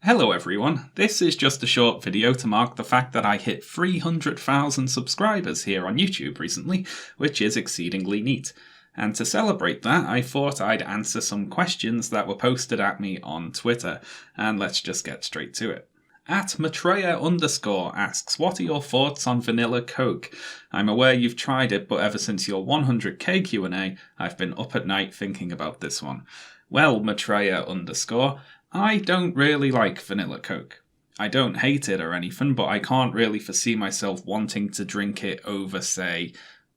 Hello everyone, this is just a short video to mark the fact that I hit 300,000 subscribers here on YouTube recently, which is exceedingly neat. And to celebrate that, I thought I'd answer some questions that were posted at me on Twitter, and let's just get straight to it. @Matreya_ asks, what are your thoughts on vanilla Coke? I'm aware you've tried it, but ever since your 100k Q&A, I've been up at night thinking about this one. Well, Matreya_, I don't really like vanilla Coke. I don't hate it or anything, but I can't really foresee myself wanting to drink it over, say,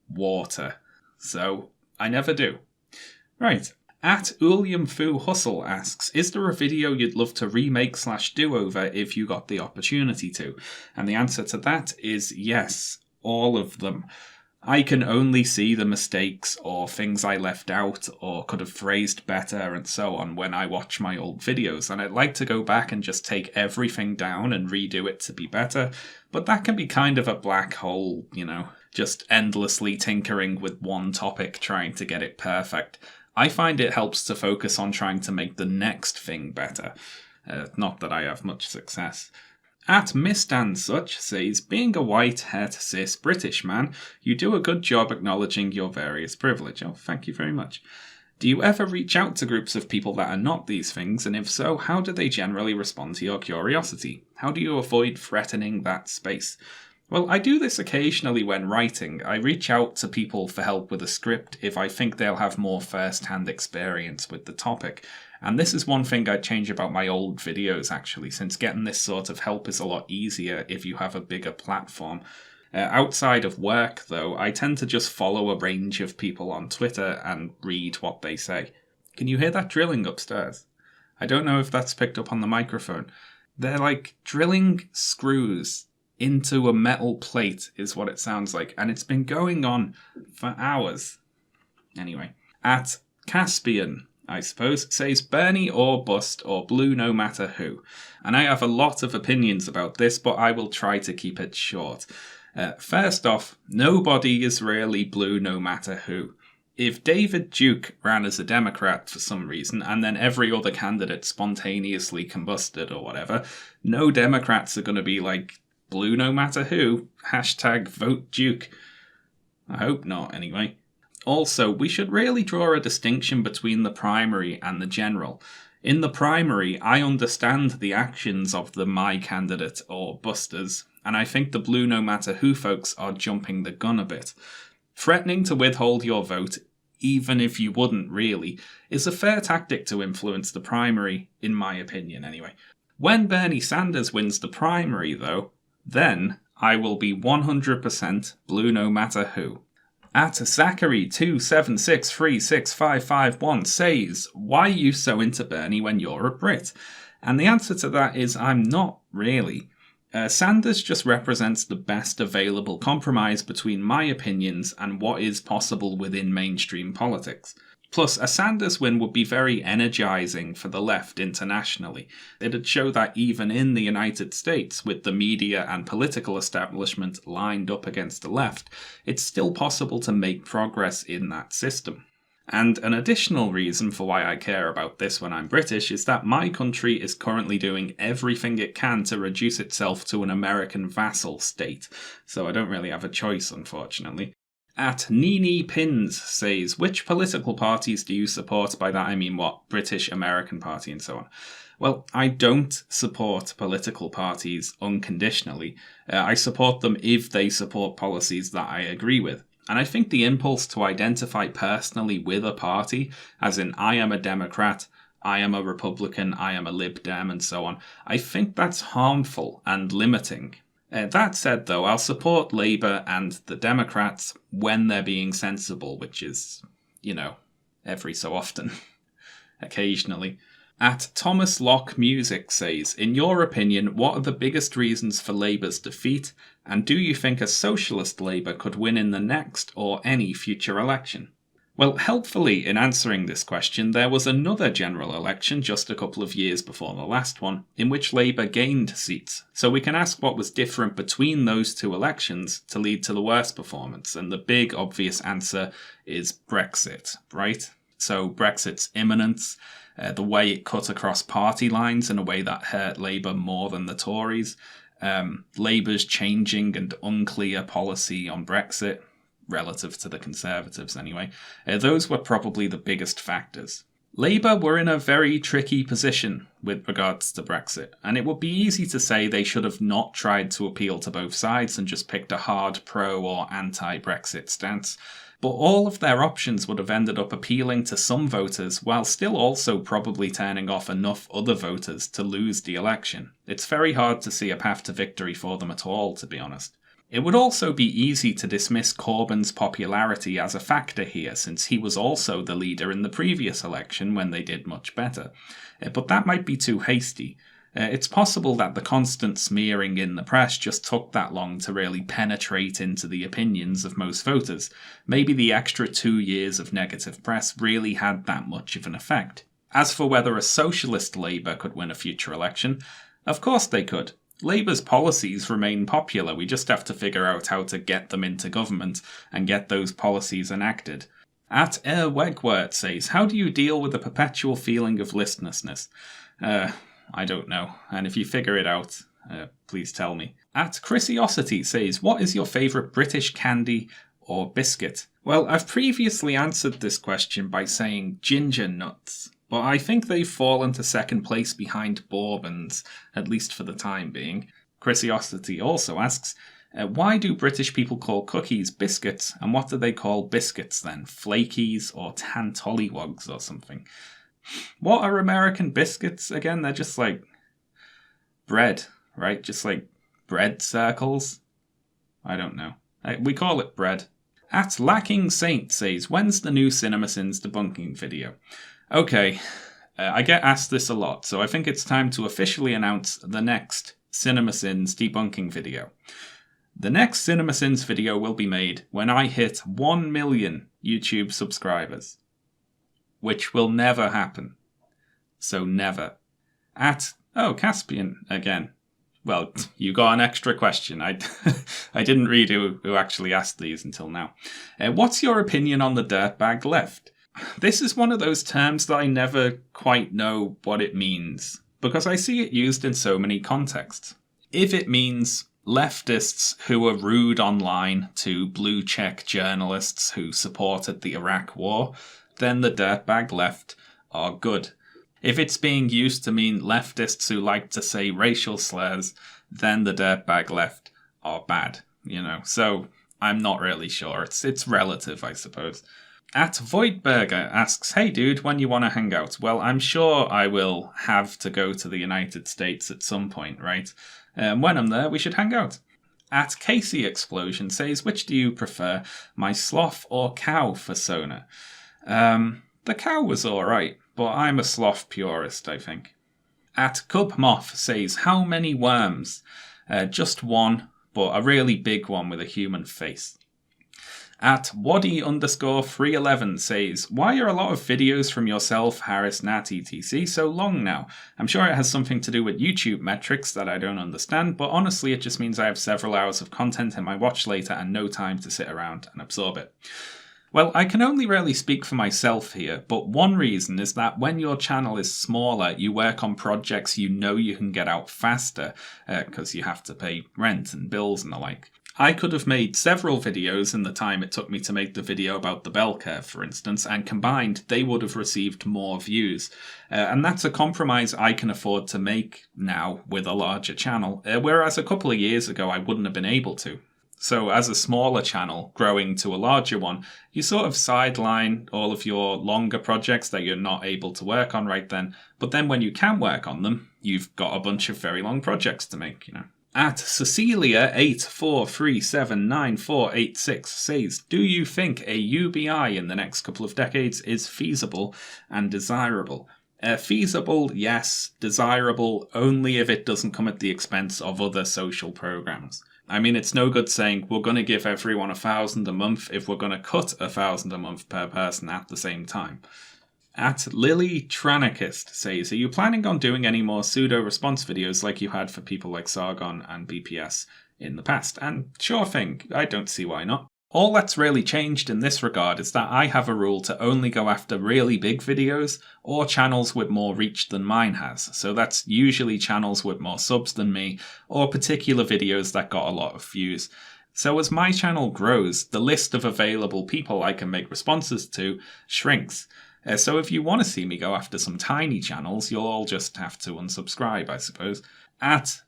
water. So, I never do. Right. @UliamFuHustle asks, is there a video you'd love to remake/do over if you got the opportunity to? And the answer to that is yes, all of them. I can only see the mistakes or things I left out or could have phrased better and so on when I watch my old videos, and I'd like to go back and just take everything down and redo it to be better, but that can be kind of a black hole, just endlessly tinkering with one topic trying to get it perfect. I find it helps to focus on trying to make the next thing better. Not that I have much success. @MrAndSuch says, being a white, het, cis British man, you do a good job acknowledging your various privilege. Oh, thank you very much. Do you ever reach out to groups of people that are not these things, and if so, how do they generally respond to your curiosity? How do you avoid threatening that space? Well, I do this occasionally when writing. I reach out to people for help with a script if I think they'll have more first-hand experience with the topic. And this is one thing I'd change about my old videos, actually, since getting this sort of help is a lot easier if you have a bigger platform. Outside of work, though, I tend to just follow a range of people on Twitter and read what they say. Can you hear that drilling upstairs? I don't know if that's picked up on the microphone. They're like drilling screws into a metal plate is what it sounds like, and it's been going on for hours. Anyway, @Caspian, I suppose, says Bernie or bust or blue no matter who. And I have a lot of opinions about this, but I will try to keep it short. First off, nobody is really blue no matter who. If David Duke ran as a Democrat for some reason, and then every other candidate spontaneously combusted or whatever, no Democrats are going to be like, blue no matter who, #vote Duke. I hope not, anyway. Also, we should really draw a distinction between the primary and the general. In the primary, I understand the actions of the my candidate or busters, and I think the blue no matter who folks are jumping the gun a bit. Threatening to withhold your vote, even if you wouldn't really, is a fair tactic to influence the primary, in my opinion anyway. When Bernie Sanders wins the primary, though, then I will be 100% blue no matter who. @Zachary27636551 says, why are you so into Bernie when you're a Brit? And the answer to that is I'm not really. Sanders just represents the best available compromise between my opinions and what is possible within mainstream politics. Plus, a Sanders win would be very energizing for the left internationally. It'd show that even in the United States, with the media and political establishment lined up against the left, it's still possible to make progress in that system. And an additional reason for why I care about this when I'm British is that my country is currently doing everything it can to reduce itself to an American vassal state, so I don't really have a choice, unfortunately. @NiniPins says, which political parties do you support? By that I mean what? British, American Party and so on. Well, I don't support political parties unconditionally. I support them if they support policies that I agree with. And I think the impulse to identify personally with a party, as in I am a Democrat, I am a Republican, I am a Lib Dem and so on, I think that's harmful and limiting. That said, though, I'll support Labour and the Democrats when they're being sensible, which is, every so often. Occasionally. @ThomasLockMusic says, in your opinion, what are the biggest reasons for Labour's defeat, and do you think a socialist Labour could win in the next or any future election? Well, helpfully in answering this question, there was another general election just a couple of years before the last one, in which Labour gained seats. So we can ask what was different between those two elections to lead to the worst performance, and the big obvious answer is Brexit, right? So Brexit's imminent. the way it cut across party lines in a way that hurt Labour more than the Tories, Labour's changing and unclear policy on Brexit, relative to the Conservatives anyway. Those were probably the biggest factors. Labour were in a very tricky position with regards to Brexit, and it would be easy to say they should have not tried to appeal to both sides and just picked a hard pro or anti-Brexit stance. But all of their options would have ended up appealing to some voters while still also probably turning off enough other voters to lose the election. It's very hard to see a path to victory for them at all, to be honest. It would also be easy to dismiss Corbyn's popularity as a factor here, since he was also the leader in the previous election when they did much better. But that might be too hasty. It's possible that the constant smearing in the press just took that long to really penetrate into the opinions of most voters. Maybe the extra 2 years of negative press really had that much of an effect. As for whether a socialist Labour could win a future election, of course they could. Labour's policies remain popular, we just have to figure out how to get them into government and get those policies enacted. At Wegwert says, how do you deal with the perpetual feeling of listlessness? I don't know, and if you figure it out, please tell me. At Chrisiosity says, what is your favourite British candy or biscuit? Well, I've previously answered this question by saying ginger nuts, but I think they've fallen to second place behind bourbons, at least for the time being. Chrisiosity also asks, why do British people call cookies biscuits, and what do they call biscuits then? Flakies or tantollywogs or something? What are American biscuits again? They're just like bread, right? Just like bread circles? I don't know. We call it bread. At Lacking Saint says, when's the new CinemaSins debunking video? Okay, I get asked this a lot, so I think it's time to officially announce the next CinemaSins debunking video. The next CinemaSins video will be made when I hit 1 million YouTube subscribers. Which will never happen. So never. At, Caspian again. Well, you got an extra question. I didn't read who actually asked these until now. What's your opinion on the dirtbag left? This is one of those terms that I never quite know what it means, because I see it used in so many contexts. If it means leftists who are rude online to blue-check journalists who supported the Iraq War, then the dirtbag left are good. If it's being used to mean leftists who like to say racial slurs, then the dirtbag left are bad, So I'm not really sure. It's relative, I suppose. At Voidberger asks, hey dude, when you want to hang out? Well, I'm sure I will have to go to the United States at some point, right? When I'm there, we should hang out. At Casey Explosion says, which do you prefer, my sloth or cow persona? The cow was alright, but I'm a sloth purist, I think. At Cub Moth says, how many worms? Just one, but a really big one with a human face. At Waddy_311 says, why are a lot of videos from yourself, Harris, Nat, etc. so long now? I'm sure it has something to do with YouTube metrics that I don't understand, but honestly it just means I have several hours of content in my watch later and no time to sit around and absorb it. Well, I can only really speak for myself here, but one reason is that when your channel is smaller, you work on projects you know you can get out faster, because you have to pay rent and bills and the like. I could have made several videos in the time it took me to make the video about the bell curve, for instance, and combined they would have received more views. And that's a compromise I can afford to make now with a larger channel, whereas a couple of years ago I wouldn't have been able to. So as a smaller channel growing to a larger one, you sort of sideline all of your longer projects that you're not able to work on right then. But then when you can work on them, you've got a bunch of very long projects to make, At Cecilia84379486 says, do you think a UBI in the next couple of decades is feasible and desirable? Feasible, yes. Desirable, only if it doesn't come at the expense of other social programs. I mean, it's no good saying we're going to give everyone $1,000 a month if we're going to cut $1,000 a month per person at the same time. At Lily Tranakist says, are you planning on doing any more pseudo-response videos like you had for people like Sargon and BPS in the past? And sure thing, I don't see why not. All that's really changed in this regard is that I have a rule to only go after really big videos or channels with more reach than mine has. So that's usually channels with more subs than me or particular videos that got a lot of views. So as my channel grows, the list of available people I can make responses to shrinks. So if you want to see me go after some tiny channels, you'll all just have to unsubscribe, I suppose. At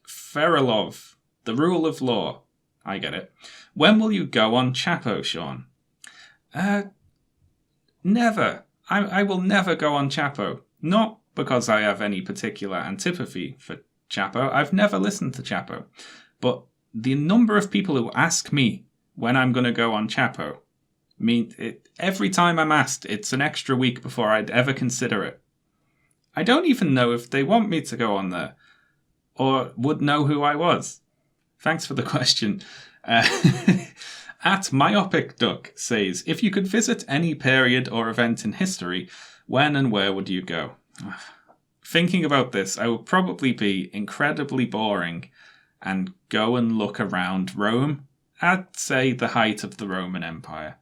Ferilov, the rule of law. I get it. When will you go on Chapo, Sean? Never. I will never go on Chapo. Not because I have any particular antipathy for Chapo. I've never listened to Chapo. But the number of people who ask me when I'm going to go on Chapo, every time I'm asked, it's an extra week before I'd ever consider it. I don't even know if they want me to go on there or would know who I was. Thanks for the question. At myopicduck says, if you could visit any period or event in history, when and where would you go? Thinking about this, I would probably be incredibly boring and go and look around Rome. I'd say the height of the Roman Empire.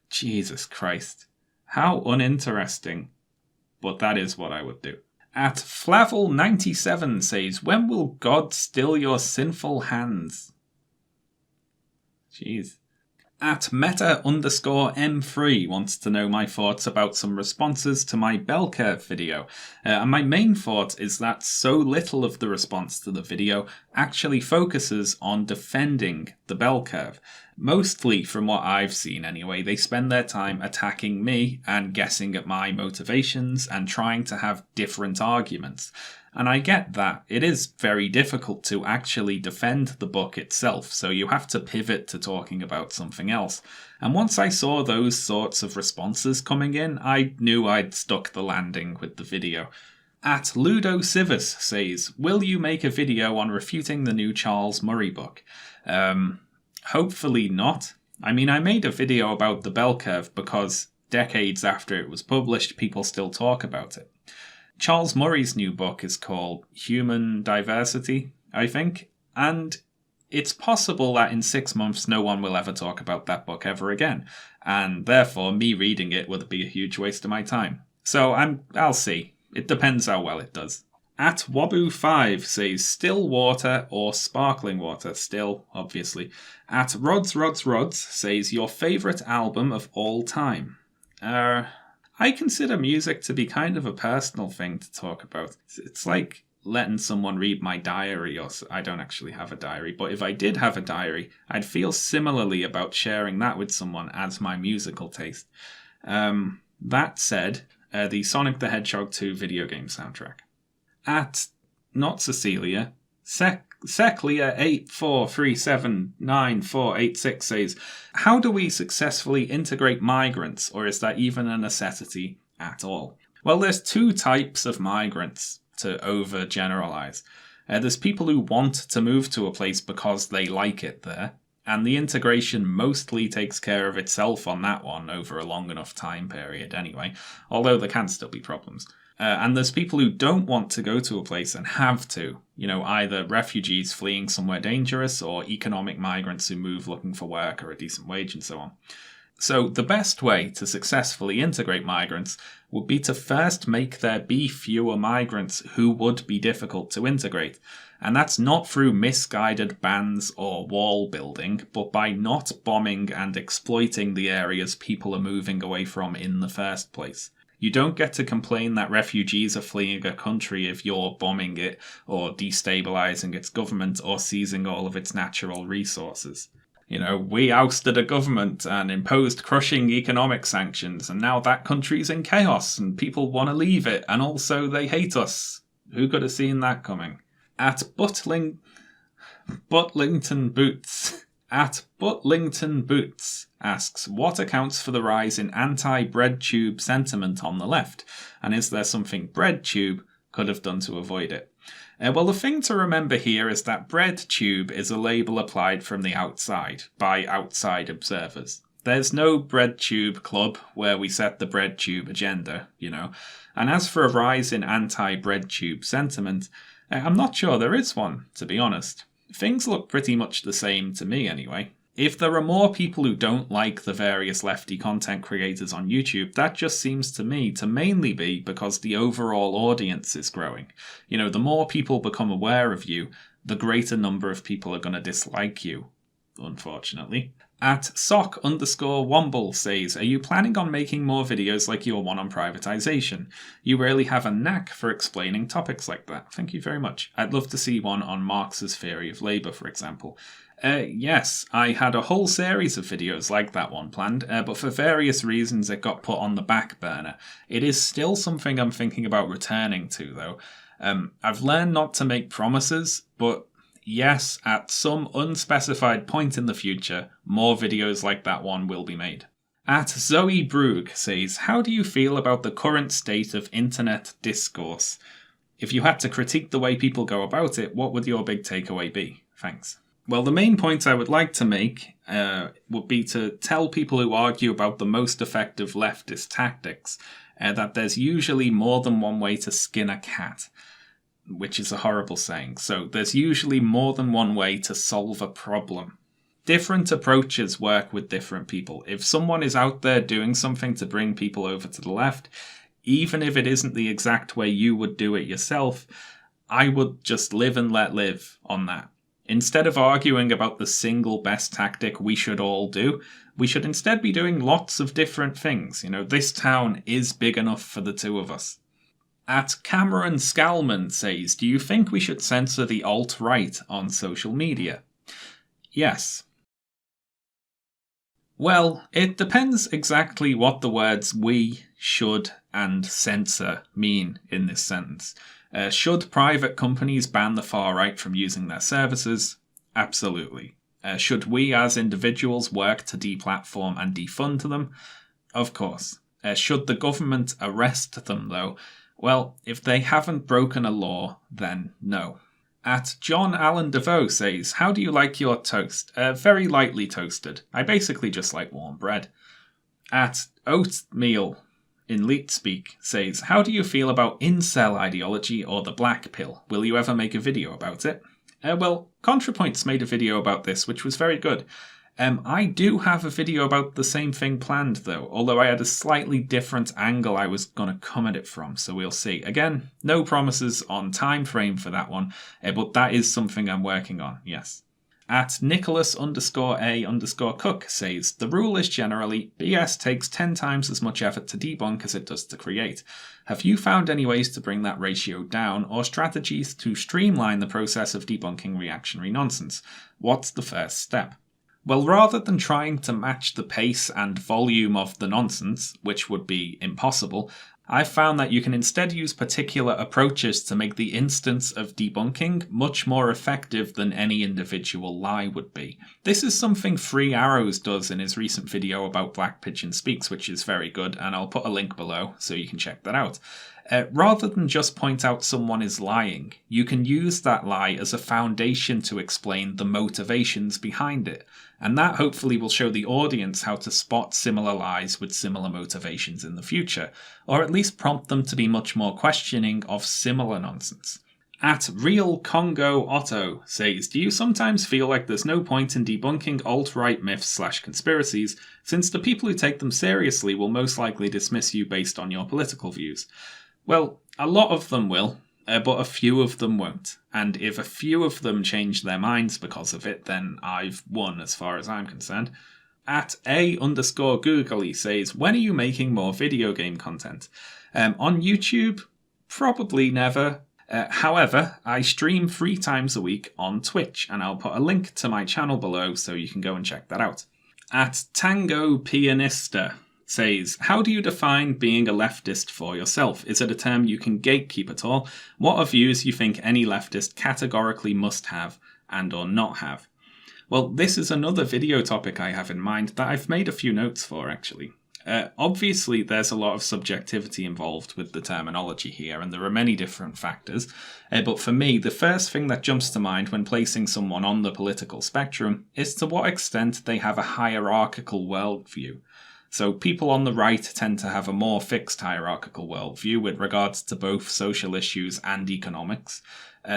Jesus Christ. How uninteresting. But that is what I would do. At Flavel97 says, when will God still your sinful hands? Jeez. At meta_M3 wants to know my thoughts about some responses to my bell curve video. And my main thought is that so little of the response to the video actually focuses on defending the bell curve. Mostly, from what I've seen anyway, they spend their time attacking me and guessing at my motivations and trying to have different arguments. And I get that. It is very difficult to actually defend the book itself, so you have to pivot to talking about something else. And once I saw those sorts of responses coming in, I knew I'd stuck the landing with the video. At Ludo Civis says, will you make a video on refuting the new Charles Murray book? Hopefully not. I made a video about the bell curve because decades after it was published, people still talk about it. Charles Murray's new book is called Human Diversity, I think, and it's possible that in 6 months no one will ever talk about that book ever again, and therefore me reading it would be a huge waste of my time. So I'll see. It depends how well it does. At Wabu5 says still water or sparkling water. Still, obviously. At Rods says your favourite album of all time. I consider music to be kind of a personal thing to talk about. It's like letting someone read my diary, or I don't actually have a diary, but if I did have a diary, I'd feel similarly about sharing that with someone as my musical taste. That said, the Sonic the Hedgehog 2 video game soundtrack. At Not Cecilia, Seclia84379486 says, how do we successfully integrate migrants, or is that even a necessity at all? Well, there's two types of migrants, to overgeneralize. There's people who want to move to a place because they like it there, and the integration mostly takes care of itself on that one over a long enough time period anyway, although there can still be problems. And there's people who don't want to go to a place and have to, either refugees fleeing somewhere dangerous or economic migrants who move looking for work or a decent wage and so on. So the best way to successfully integrate migrants would be to first make there be fewer migrants who would be difficult to integrate. And that's not through misguided bans or wall building, but by not bombing and exploiting the areas people are moving away from in the first place. You don't get to complain that refugees are fleeing a country if you're bombing it or destabilising its government or seizing all of its natural resources. We ousted a government and imposed crushing economic sanctions, and now that country's in chaos and people want to leave it, and also they hate us. Who could have seen that coming? At Butlington Boots. At Butlington Boots asks, what accounts for the rise in anti-breadtube sentiment on the left? And is there something breadtube could have done to avoid it? Well, the thing to remember here is that breadtube is a label applied from the outside, by outside observers. There's no breadtube club where we set the breadtube agenda, And as for a rise in anti-breadtube sentiment, I'm not sure there is one, to be honest. Things look pretty much the same to me anyway. If there are more people who don't like the various lefty content creators on YouTube, that just seems to me to mainly be because the overall audience is growing. The more people become aware of you, the greater number of people are going to dislike you, unfortunately. At sock_womble says, are you planning on making more videos like your one on privatization? You really have a knack for explaining topics like that. Thank you very much. I'd love to see one on Marx's theory of labour, for example. Yes, I had a whole series of videos like that one planned, but for various reasons it got put on the back burner. It is still something I'm thinking about returning to, though. I've learned not to make promises, but yes, at some unspecified point in the future, more videos like that one will be made. At Zoe Brugge says, how do you feel about the current state of internet discourse? If you had to critique the way people go about it, what would your big takeaway be? Thanks. Well, the main point I would like to make would be to tell people who argue about the most effective leftist tactics that there's usually more than one way to skin a cat, which is a horrible saying. So there's usually more than one way to solve a problem. Different approaches work with different people. If someone is out there doing something to bring people over to the left, even if it isn't the exact way you would do it yourself, I would just live and let live on that. Instead of arguing about the single best tactic we should all do, we should instead be doing lots of different things. This town is big enough for the two of us. At Cameron Scalman says, do you think we should censor the alt-right on social media? Yes. Well, it depends exactly what the words we, should, and censor mean in this sentence. Should private companies ban the far right from using their services? Absolutely. Should we as individuals work to deplatform and defund them? Of course. Should the government arrest them, though? Well, if they haven't broken a law, then no. At John Allen DeVoe says, how do you like your toast? Very lightly toasted. I basically just like warm bread. At Oatmeal in Leet Speak says, how do you feel about incel ideology or the black pill? Will you ever make a video about it? Well, ContraPoints made a video about this, which was very good. I do have a video about the same thing planned, though, although I had a slightly different angle I was going to come at it from, so we'll see. Again, no promises on time frame for that one, but that is something I'm working on, yes. At Nicholas_A_Cook says, the rule is generally, BS takes 10 times as much effort to debunk as it does to create. Have you found any ways to bring that ratio down, or strategies to streamline the process of debunking reactionary nonsense? What's the first step? Well, rather than trying to match the pace and volume of the nonsense, which would be impossible, I've found that you can instead use particular approaches to make the instance of debunking much more effective than any individual lie would be. This is something Free Arrows does in his recent video about Black Pigeon Speaks, which is very good, and I'll put a link below so you can check that out. Rather than just point out someone is lying, you can use that lie as a foundation to explain the motivations behind it. And that hopefully will show the audience how to spot similar lies with similar motivations in the future, or at least prompt them to be much more questioning of similar nonsense. At Real Congo Otto says, do you sometimes feel like there's no point in debunking alt-right myths/conspiracies, since the people who take them seriously will most likely dismiss you based on your political views? Well, a lot of them will. But a few of them won't. And if a few of them change their minds because of it, then I've won as far as I'm concerned. At A_Googly says, when are you making more video game content? On YouTube? Probably never. However, I stream 3 times a week on Twitch, and I'll put a link to my channel below so you can go and check that out. At Tango Pianista says, how do you define being a leftist for yourself? Is it a term you can gatekeep at all? What are views you think any leftist categorically must have and or not have? Well, this is another video topic I have in mind that I've made a few notes for, actually. Obviously, there's a lot of subjectivity involved with the terminology here, and there are many different factors. But for me, the first thing that jumps to mind when placing someone on the political spectrum is to what extent they have a hierarchical worldview. So people on the right tend to have a more fixed hierarchical worldview with regards to both social issues and economics.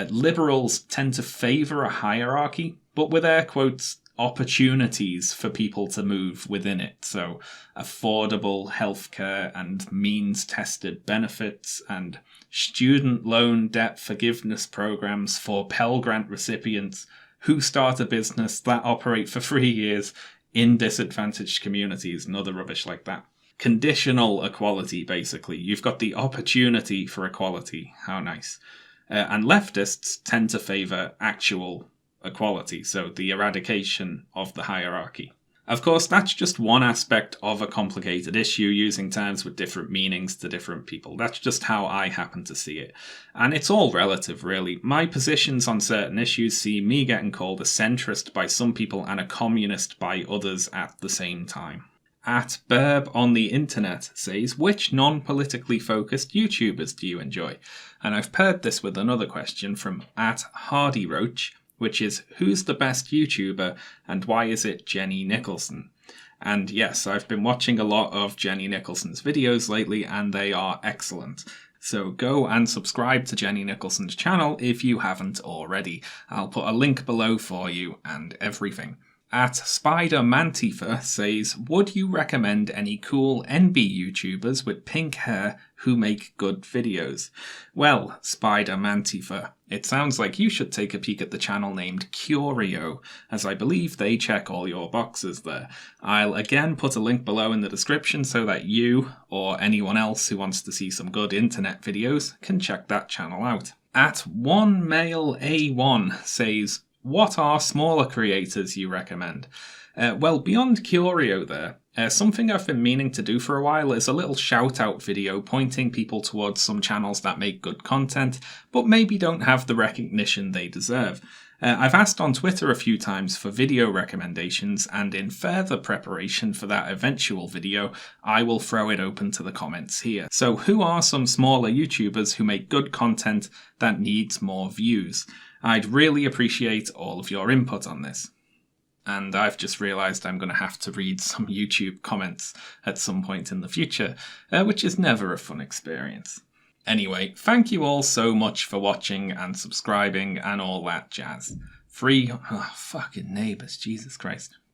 Liberals tend to favour a hierarchy, but with air quotes, opportunities for people to move within it. So affordable healthcare and means-tested benefits and student loan debt forgiveness programs for Pell Grant recipients who start a business that operate for 3 years in disadvantaged communities and other rubbish like that. Conditional equality, basically. You've got the opportunity for equality. How nice. And leftists tend to favour actual equality, so the eradication of the hierarchy. Of course, that's just one aspect of a complicated issue, using terms with different meanings to different people. That's just how I happen to see it. And it's all relative, really. My positions on certain issues see me getting called a centrist by some people and a communist by others at the same time. At Burb on the internet says, which non-politically focused YouTubers do you enjoy? And I've paired this with another question from at Hardy Roach, which is, who's the best YouTuber and why is it Jenny Nicholson? And yes, I've been watching a lot of Jenny Nicholson's videos lately and they are excellent. So go and subscribe to Jenny Nicholson's channel if you haven't already. I'll put a link below for you and everything. At SpiderMan T says, would you recommend any cool NB YouTubers with pink hair who make good videos? Well, SpiderMan T, it sounds like you should take a peek at the channel named Curio, as I believe they check all your boxes there. I'll again put a link below in the description so that you, or anyone else who wants to see some good internet videos, can check that channel out. At OneMailA1 says, what are smaller creators you recommend? Well, beyond Curio there, something I've been meaning to do for a while is a little shout-out video pointing people towards some channels that make good content, but maybe don't have the recognition they deserve. I've asked on Twitter a few times for video recommendations, and in further preparation for that eventual video, I will throw it open to the comments here. So who are some smaller YouTubers who make good content that needs more views? I'd really appreciate all of your input on this. And I've just realised I'm going to have to read some YouTube comments at some point in the future, which is never a fun experience. Anyway, thank you all so much for watching and subscribing and all that jazz. Fucking neighbours, Jesus Christ.